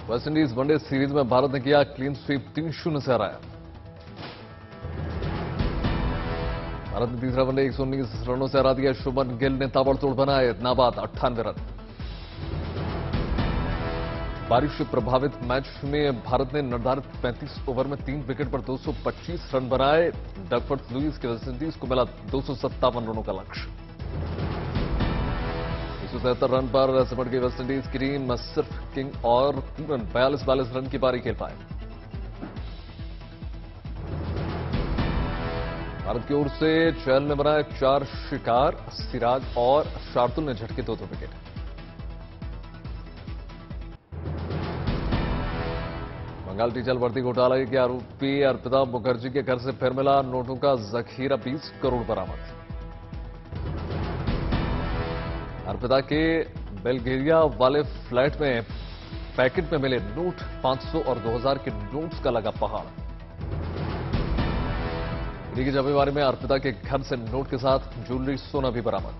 West Indies one day series में भारत ने किया क्लीन स्वीप, 3-0 से हराया। भारत ने तीसरा वनडे 119 रनों से हरा दिया। शुभमन गिल ने ताबड़तोड़ बनाए नाबाद 98 रन। बारिश से प्रभावित मैच में भारत ने निर्धारित 35 ओवर में 3 विकेट पर 225 रन बनाए। डकवर्थ लुईस के वेस्टइंडीज को मिला 257 रनों का लक्ष्य। 173 रन पर सिमट गई वेस्टइंडीज की टीम। सिर्फ किंग और 42 रन की पारी खेल पाए। भारत की ओर से चहल ने बनाए 4 शिकार, सिराज और शार्दुल ने झटके 2 विकेट। बंगाल टीचर भर्ती घोटाले के आरोपी अर्पिता मुखर्जी के घर से फिर मिला नोटों का जखीरा, 20 करोड़ बरामद। अर्पिता के बेलगेरिया वाले फ्लैट में पैकेट में मिले नोट, 500 और 2000 के नोट्स का लगा पहाड़। ईडी की छापेमारी में अर्पिता के घर से नोट के साथ ज्वेलरी, सोना भी बरामद।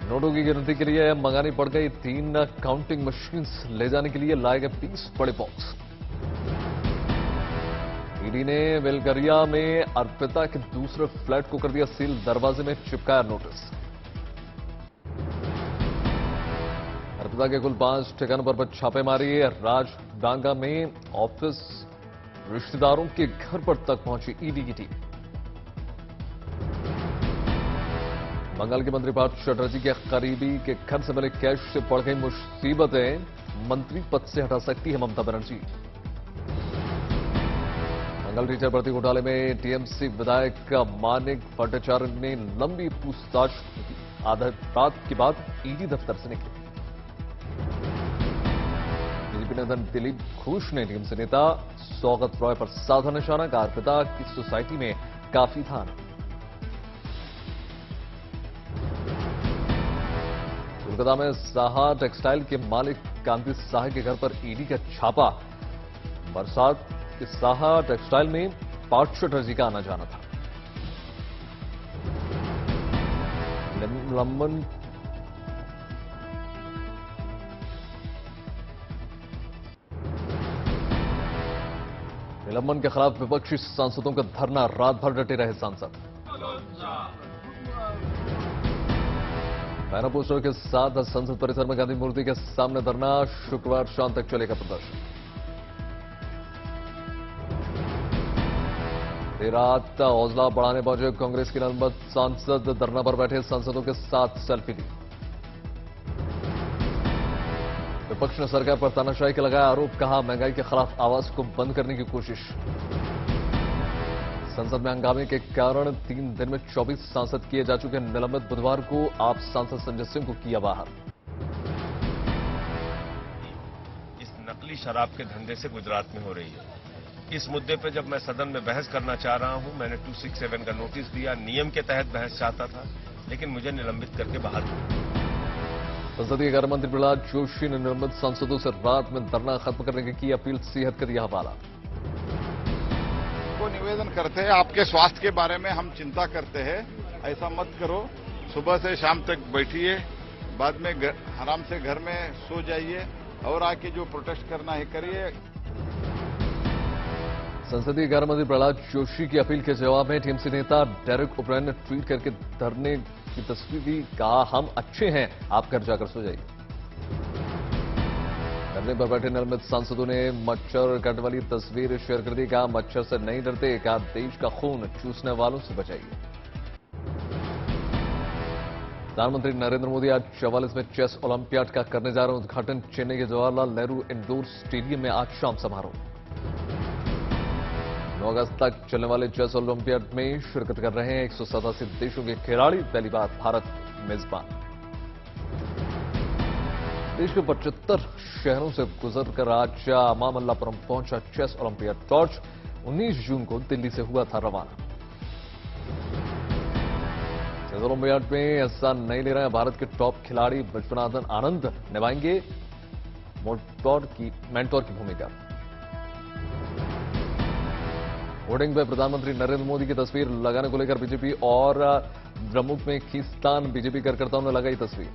नोटों की गिनती के लिए मंगानी पड़ गई 3 काउंटिंग मशीन्स। ले जाने के लिए लाए गए 20 बड़े बॉक्स। ईडी ने बेलगरिया में अर्पिता के दूसरे फ्लैट को कर दिया सील, दरवाजे में चिपकाया नोटिस। अर्पिता के कुल 5 ठिकानों पर छापेमारी। राजडांगा में ऑफिस, रिश्तेदारों के घर पर तक पहुंची ईडी की टीम। बंगाल के मंत्री पार्थ चटर्जी के करीबी के घर से मिले कैश से बढ़ गई मुसीबतें। मंत्री पद से हटा सकती है ममता बनर्जी। बंगाल टीचर भर्ती घोटाले में टीएमसी विधायक मानिक भट्टाचार्य ने लंबी पूछताछ की। आधा रात के बाद ईडी दफ्तर से निकले। बीजेपी नेता दिलीप घोष ने टीएमसी नेता सौगत रॉय पर साधा निशाना। कहा अर्पिता की सोसाइटी में काफी था। कोलकाता में साहा टेक्सटाइल के मालिक कांति साहा के घर पर ईडी का छापा। बरसात के साहा टेक्सटाइल में पार्थ चटर्जी का आना जाना था। निलंबन के खिलाफ विपक्षी सांसदों का धरना, रात भर डटे रहे सांसद। बैनर पोस्टर के साथ संसद परिसर में गांधी मूर्ति के सामने धरना। शुक्रवार शाम तक चलेगा प्रदर्शन। देर रात हौसला बढ़ाने पहुंचे कांग्रेस के नर्मद सांसद। धरना पर बैठे सांसदों के साथ सेल्फी ली। विपक्ष ने सरकार पर तानाशाही का लगाया आरोप। कहा महंगाई के खिलाफ आवाज को बंद करने की कोशिश। संसद में हंगामे के कारण 3 दिन में 24 सांसद किए जा चुके निलंबित। बुधवार को आप सांसद संजय सिंह को किया बाहर। इस नकली शराब के धंधे से गुजरात में हो रही है। इस मुद्दे पर जब मैं सदन में बहस करना चाह रहा हूं, मैंने 267 का नोटिस दिया। नियम के तहत बहस चाहता था, लेकिन मुझे निलंबित करके बाहर किया। संसदीय कार्य मंत्री प्रहलाद जोशी ने निलंबित सांसदों से रात में धरना खत्म करने की अपील। सेहत का दिया हवाला। को निवेदन करते हैं, आपके स्वास्थ्य के बारे में हम चिंता करते हैं, ऐसा मत करो। सुबह से शाम तक बैठिए, बाद में आराम से घर में सो जाइए और आके जो प्रोटेस्ट करना है करिए। संसदीय कार्य मंत्री प्रहलाद जोशी की अपील के जवाब में टीएमसी नेता डेरेक ओब्रायन ने ट्वीट करके धरने की तस्वीर दी। कहा हम अच्छे हैं, आप घर जाकर सो जाइए। धरने पर बैठे निलंबित सांसदों ने मच्छर काटने वाली तस्वीर शेयर कर दी। कहा मच्छर से नहीं डरते। कहा देश का खून चूसने वालों से बचाइए। प्रधानमंत्री नरेंद्र मोदी आज 44वें चेस ओलंपियाड का करने जा रहे हैं उद्घाटन। चेन्नई के जवाहरलाल नेहरू इंडोर स्टेडियम में आज शाम समारोह। 9 अगस्त तक चलने वाले चेस ओलंपियाड में शिरकत कर रहे हैं 187 देशों के खिलाड़ी। पहली बार भारत मेजबान। देश के 75 शहरों से गुजरकर आज मामल्लापुरम पहुंचा चेस ओलंपियाड टॉर्च। 19 जून को दिल्ली से हुआ था रवाना। चेस ओलंपियाड में हिस्सा नहीं ले रहे हैं भारत के टॉप खिलाड़ी। विश्वनाथन आनंद निभाएंगे मेंटोर की भूमिका। होर्डिंग पर प्रधानमंत्री नरेंद्र मोदी की तस्वीर लगाने को लेकर बीजेपी और द्रमुक में खींचतान। बीजेपी कार्यकर्ताओं ने लगाई तस्वीर।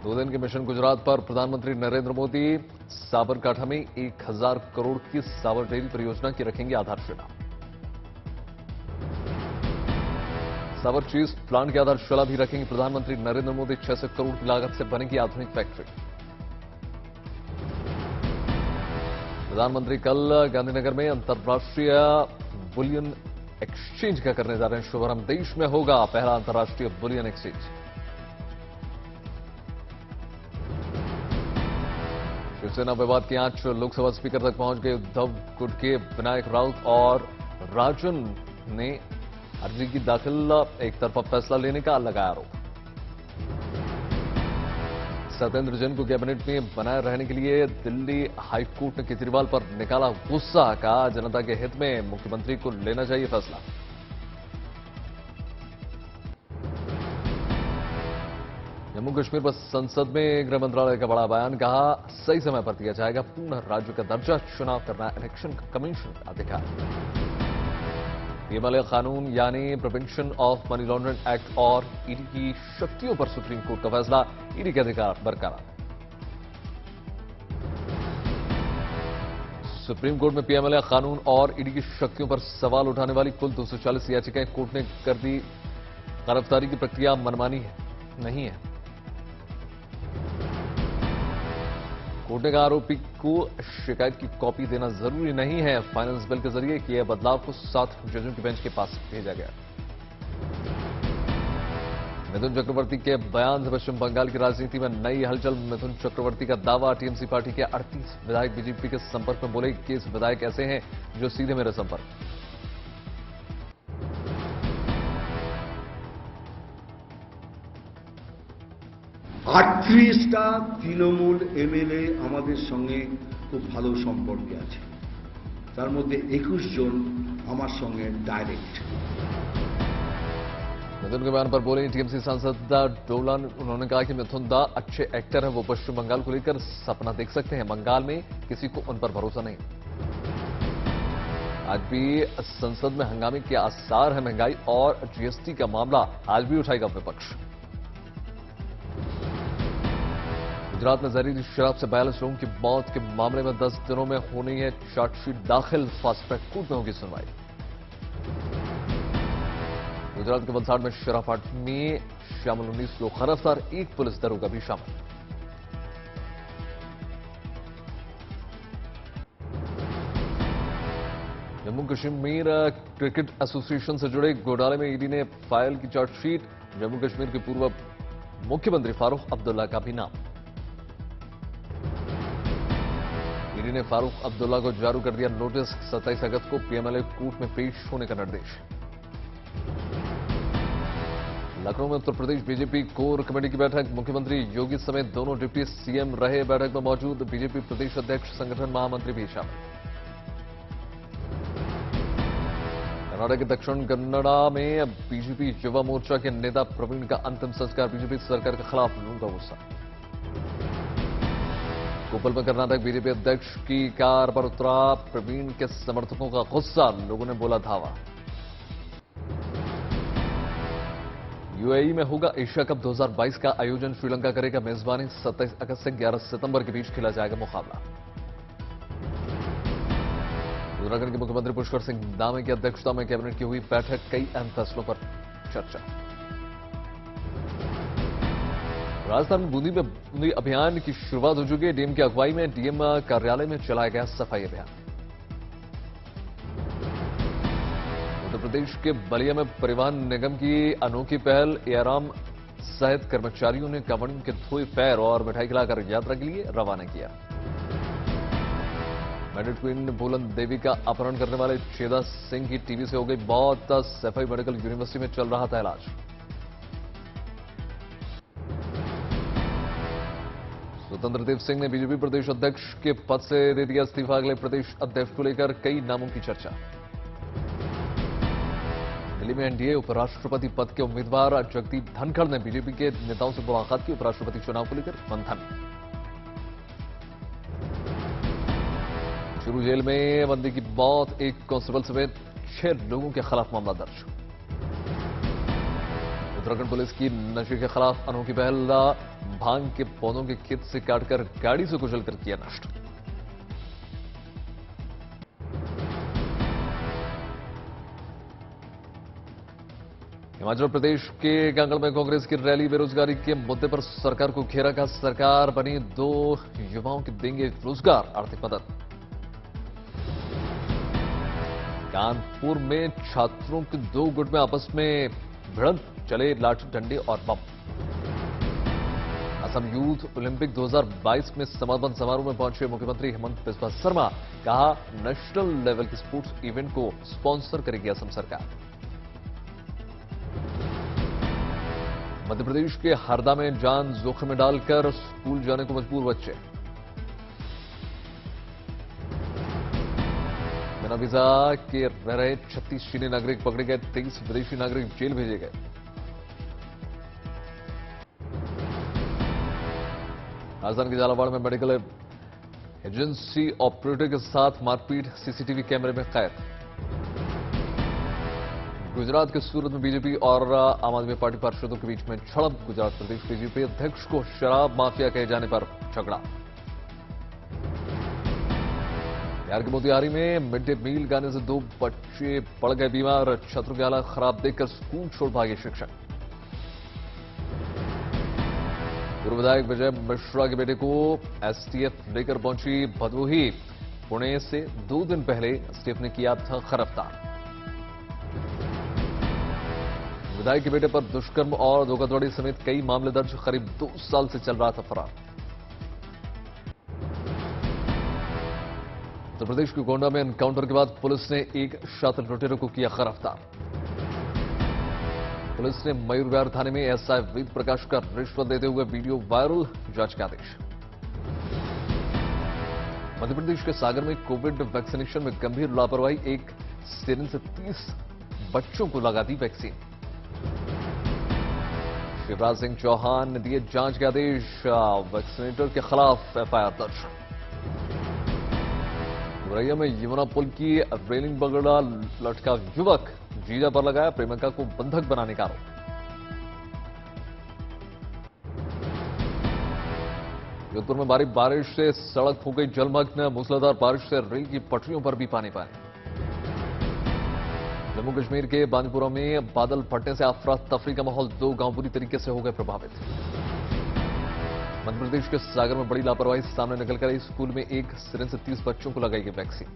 2 दिन के मिशन गुजरात पर प्रधानमंत्री नरेंद्र मोदी साबरकांठा में 1000 करोड़ की साबर डेयरी परियोजना की रखेंगे आधारशिला। साबर चीज प्लांट की आधारशिला भी रखेंगे प्रधानमंत्री नरेंद्र मोदी। 600 करोड़ की लागत से बनेगी आधुनिक फैक्ट्री। प्रधानमंत्री कल गांधीनगर में अंतर्राष्ट्रीय बुलियन एक्सचेंज का करने जा रहे हैं शुभारंभ। देश में होगा पहला अंतर्राष्ट्रीय बुलियन एक्सचेंज। शिवसेना विवाद की आंच लोकसभा स्पीकर तक पहुंच गए। उद्धव गुटके, विनायक राउत और राजन ने अर्जी की दाखिल एक तरफा फैसला लेने का लगाया आरोप। सत्येंद्र जैन को कैबिनेट में बनाए रहने के लिए दिल्ली हाईकोर्ट ने केजरीवाल पर निकाला गुस्सा। कहा जनता के हित में मुख्यमंत्री को लेना चाहिए फैसला। जम्मू कश्मीर पर संसद में गृह मंत्रालय का बड़ा बयान। कहा सही समय पर दिया जाएगा पूर्ण राज्य का दर्जा। चुनाव करना इलेक्शन कमीशन का अधिकार। पीएमएलए कानून यानी prevention of money laundering act और ईडी की शक्तियों पर सुप्रीम कोर्ट का फैसला। ईडी के अधिकार बरकरार। सुप्रीम कोर्ट में पीएमएलए कानून और ईडी की शक्तियों पर सवाल उठाने वाली कुल 240 याचिकाएं कोर्ट ने कर दी। गिरफ्तारी की प्रक्रिया मनमानी नहीं है। कोर्ट ने कहा आरोपी को शिकायत की कॉपी देना जरूरी नहीं है। फाइनेंस बिल के जरिए किए बदलाव को 7 जजों की बेंच के पास भेजा गया। मिथुन चक्रवर्ती के बयान से पश्चिम बंगाल की राजनीति में नई हलचल। मिथुन चक्रवर्ती का दावा। टीएमसी पार्टी के 38 विधायक बीजेपी के संपर्क में। बोले 21 विधायक ऐसे हैं जो सीधे मेरे संपर्क। আটত্রিশটা তৃণমূল এমএলএ আমাদের সঙ্গে খুব ভালো সম্পর্কে আছে। তার মধ্যে 21 জন আমার সঙ্গে ডাইরেক্ট। मिथुन के बयान पर बोले टीएमसी सांसद डोलान। उन्होंने कहा कि मिथुन दा अच्छे एक्टर हैं। वो पश्चिम बंगाल को लेकर सपना देख सकते हैं। बंगाल में किसी को उन पर भरोसा नहीं। आज भी संसद में हंगामे के आसार है। महंगाई और जीएसटी का मामला आज भी उठाएगा विपक्ष। गुजरात में जहरीली शराब से 42 लोगों की मौत के मामले में 10 दिनों में होनी है चार्जशीट दाखिल। फास्ट ट्रैक कोर्ट में होगी सुनवाई। गुजरात के वलसाड़ में शराफाट में शामिल 19 लोग गिरफ्तार। 1 पुलिस दरोगा भी शामिल। जम्मू कश्मीर क्रिकेट एसोसिएशन से जुड़े घोटाले में ईडी ने फाइल की चार्जशीट। जम्मू कश्मीर के पूर्व मुख्यमंत्री फारूक अब्दुल्ला का भी नाम। ईडी ने फारूक अब्दुल्ला को जारी कर दिया नोटिस। 27 अगस्त को पीएमएलए कोर्ट में पेश होने का निर्देश। लखनऊ में Uttar Pradesh BJP core committee की बैठक। मुख्यमंत्री योगी समेत दोनों डिप्टी सीएम रहे बैठक में मौजूद। बीजेपी प्रदेश अध्यक्ष, संगठन महामंत्री भी शामिल। कर्नाटक के दक्षिण कन्नड़ा में बीजेपी युवा मोर्चा के नेता प्रवीण का अंतिम संस्कार। बीजेपी सरकार के खिलाफ लोगों का गुस्सा। कोपल में कर्नाटक बीजेपी अध्यक्ष की कार पर उतरा प्रवीण के समर्थकों का गुस्सा। लोगों ने बोला धावा। यूएई में होगा एशिया कप 2022 का आयोजन। श्रीलंका करेगा मेजबानी। 27 अगस्त से 11 सितंबर के बीच खेला जाएगा मुकाबला। उत्तराखंड के मुख्यमंत्री पुष्कर सिंह धामी की अध्यक्षता में कैबिनेट की हुई बैठक। कई अहम फैसलों पर चर्चा। राजस्थान में बूंदी अभियान की शुरुआत हो चुकी है। डीएम की अगुवाई में डीएम कार्यालय में चलाया गया सफाई अभियान। उत्तर प्रदेश के बलिया में परिवहन निगम की अनोखी पहल। एआरएम सहित कर्मचारियों ने कांवड़ियों के धोए पैर और मिठाई खिलाकर यात्रा के लिए रवाना किया। मेडिट क्वीन बुलंद देवी का अपहरण करने वाले छेदा सिंह की टीबी से हो गई मौत। सैफई मेडिकल यूनिवर्सिटी में चल रहा था इलाज। स्वतंत्र देव सिंह ने बीजेपी प्रदेश अध्यक्ष के पद से दे दिया इस्तीफा। अगले प्रदेश अध्यक्ष को लेकर कई नामों की चर्चा। दिल्ली में एनडीए उपराष्ट्रपति पद के उम्मीदवार जगदीप धनखड़ ने बीजेपी के नेताओं से मुलाकात की। उपराष्ट्रपति चुनाव को लेकर मंथन। चूरू जेल में बंदी की मौत। एक कांस्टेबल समेत 6 लोगों के खिलाफ मामला दर्ज। उत्तराखंड पुलिस की नशे के खिलाफ अनोखी पहल। भांग के पौधों के खेत से काटकर गाड़ी से कुचलकर किया नष्ट। हिमाचल प्रदेश के कांगड़ में कांग्रेस की रैली। बेरोजगारी के मुद्दे पर सरकार को घेरा का सरकार बनी 2 युवाओं को देंगे रोजगार, आर्थिक मदद। कानपुर में छात्रों के 2 गुट में आपस में भिड़ंत, चले लाठी डंडे और बम। असम यूथ ओलंपिक 2022 में समापन समारोह में पहुंचे मुख्यमंत्री हेमंत बिस्वा शर्मा। कहा, नेशनल लेवल के स्पोर्ट्स इवेंट को स्पॉन्सर करेगी असम सरकार। मध्य प्रदेश के हरदा में जान जोखिम में डालकर स्कूल जाने को मजबूर बच्चे। बिना वीजा के रह रहे 36 चीनी नागरिक पकड़े गए, 23 विदेशी नागरिक जेल भेजे गए। राजधानी के झालावाड़ में मेडिकल एजेंसी ऑपरेटर के साथ मारपीट, सीसीटीवी कैमरे में कैद। गुजरात के सूरत में बीजेपी और आम आदमी पार्टी पार्षदों के बीच में झड़प। गुजरात प्रदेश बीजेपी अध्यक्ष को शराब माफिया कहे जाने पर झगड़ा। बिहार के मोतिहारी में मिड डे मील खाने से 2 बच्चे पड़ गए बीमार। छात्रों की हालत खराब देखकर स्कूल छोड़ भागे शिक्षक। पूर्व विधायक विजय मिश्रा के बेटे को एसटीएफ लेकर पहुंची भदोही। पुणे से 2 दिन पहले एसटीएफ ने किया था गिरफ्तार। विधायक के बेटे पर दुष्कर्म और धोखाधड़ी समेत कई मामले दर्ज। करीब 2 साल से चल रहा था फरार। उत्तर प्रदेश के गोंडा में एनकाउंटर के बाद पुलिस ने एक शातिर लुटेरों को किया गिरफ्तार। पुलिस ने मयूर विहार थाने में एसआई वेद प्रकाश का रिश्वत देते हुए वीडियो वायरल, जांच के आदेश। मध्य प्रदेश के सागर में कोविड वैक्सीनेशन में गंभीर लापरवाही। एक सिरिंज से 30 बच्चों को लगा दी वैक्सीन। शिवराज सिंह चौहान ने दिए जांच के आदेश। वैक्सीनेटर के खिलाफ एफआईआर दर्ज। मुरैया में यमुना पुल की रेलिंग पकड़ा लटका युवक। जीजा पर लगाया प्रेमिका को बंधक बनाने का आरोप। जोधपुर में भारी बारिश से सड़क हो गई जलमग्न। मूसलाधार बारिश से रेल की पटरियों पर भी पानी पानी। जम्मू कश्मीर के बांदीपुरा में बादल फटने से अफरा तफरी का माहौल। 2 गांव बुरी तरीके से हो गए प्रभावित। मध्य प्रदेश के सागर में बड़ी लापरवाही सामने निकलकर आई। स्कूल में एक सिरिंज से 30 बच्चों को लगाई गई वैक्सीन।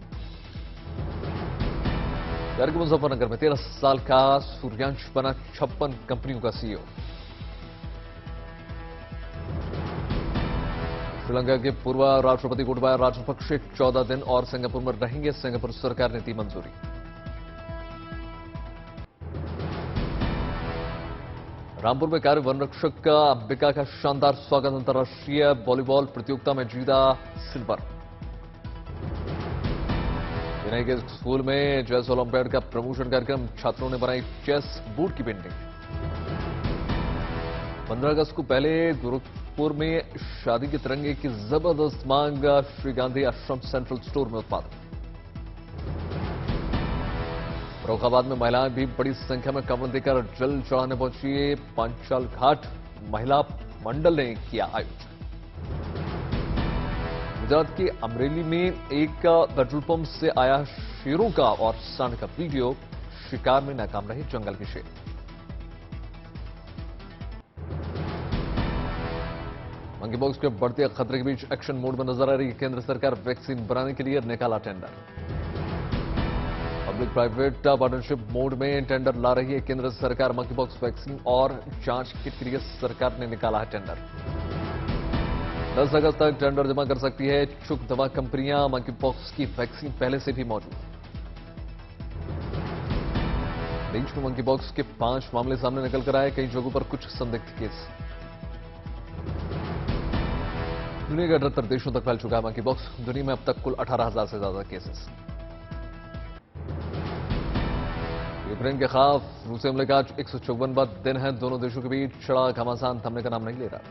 बिहार के मुजफ्फरनगर में 13 साल का सूर्यांश बना 56 कंपनियों का सीईओ। श्रीलंका के पूर्व राष्ट्रपति गोटाबाया राजपक्षे 14 दिन और सिंगापुर में रहेंगे। सिंगापुर सरकार ने दी मंजूरी। रामपुर में कार्य वन रक्षक अंबिका का शानदार स्वागत। अंतर्राष्ट्रीय वॉलीबॉल प्रतियोगिता में जीता सिल्वर। चेन्नई के स्कूल में चेस ओलंपियाड का प्रमोशन कार्यक्रम। छात्रों ने बनाई चेस बोर्ड की पेंटिंग। 15 अगस्त को पहले गोरखपुर में शादी के तिरंगे की जबरदस्त मांग। श्री गांधी आश्रम सेंट्रल स्टोर में उत्पादन। फर्रुखाबाद में महिलाएं भी बड़ी संख्या में कमल देकर जल चढ़ाने पहुंची। पांचाल घाट महिला मंडल ने किया आयोजन। गुजरात के अमरेली में एक पेट्रोल पंप से आया शेरों का और सांड का वीडियो। शिकार में नाकाम रहे जंगल के शेर। मंकी बॉक्स के बढ़ते खतरे के बीच एक्शन मोड में नजर आ रही है केंद्र सरकार। वैक्सीन बनाने के लिए निकाला tender. Public private partnership mode में टेंडर ला रही है केंद्र सरकार। मंकी बॉक्स वैक्सीन और जांच किट के लिए सरकार ने निकाला है टेंडर। 10 अगस्त तक टेंडर जमा कर सकती है इच्छुक दवा कंपनियां। मंकी बॉक्स की वैक्सीन पहले से भी मौजूद। देश में मंकी बॉक्स के 5 मामले सामने निकल कर आए। कई जगहों पर कुछ संदिग्ध केस। दुनिया के 78 देशों तक फैल चुका है मंकी बॉक्स। दुनिया में अब तक कुल 18,000 से ज्यादा केसेस। यूक्रेन के खिलाफ रूसी हमले का 154वां दिन है। दोनों देशों के बीच छिड़ा घमासान थमने का नाम नहीं ले रहा।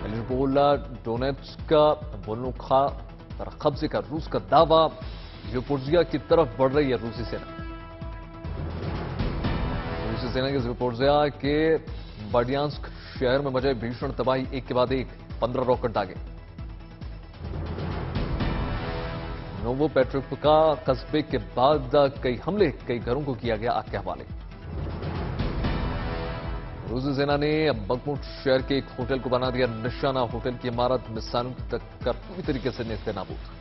मेलिटोपोल डोनेट्स्क वोल्नोखा पर कब्जे का रूस का दावा। ज़पोरिज़िया की तरफ बढ़ रही है रूसी सेना। रूसी सेना की ज़पोरिज़िया के बर्डियांस्क शहर में मचे भीषण तबाही, एक के बाद एक 15 रॉकेट दागे। नोवोपेट्रोव्का कस्बे के बाद कई हमले, कई घरों को किया गया आग के हवाले। रूसी सेना ने बखमुट शहर के एक होटल को बना दिया निशाना, होटल की इमारत मिसाइलों की टक्कर पूरी तरीके से नेस्तनाबूद।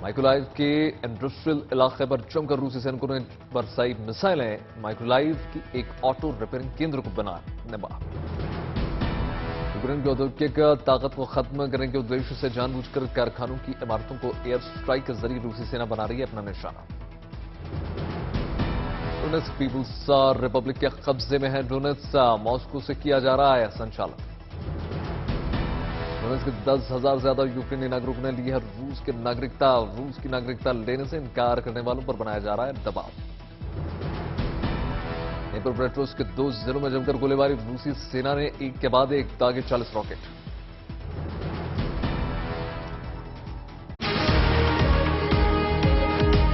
माइकोलाइव के इंडस्ट्रियल इलाके पर जमकर रूसी सैनिकों ने बरसाई मिसाइलें, माइकोलाइव की एक ऑटो रिपेयरिंग केंद्र को बना नबा। यूक्रेन की औद्योगिक ताकत को खत्म करने के उद्देश्य से जानबूझकर कारखानों की इमारतों को एयर स्ट्राइक के जरिए रूसी सेना बना रही है अपना निशाना। डोनेट्स्क पीपुल्स रिपब्लिक के कब्जे में है डोनेट्स्क, मॉस्को से किया जा रहा है संचालन। डोनेट्स्क के 10,000 से ज्यादा यूक्रेनी नागरिकों ने ली है रूस की नागरिकता। रूस की नागरिकता लेने से इनकार करने वालों पर बनाया जा रहा है दबाव। नेपर पेट्रोस के 2 जिलों में जमकर गोलीबारी, रूसी सेना ने एक के बाद एक दागे 40 रॉकेट।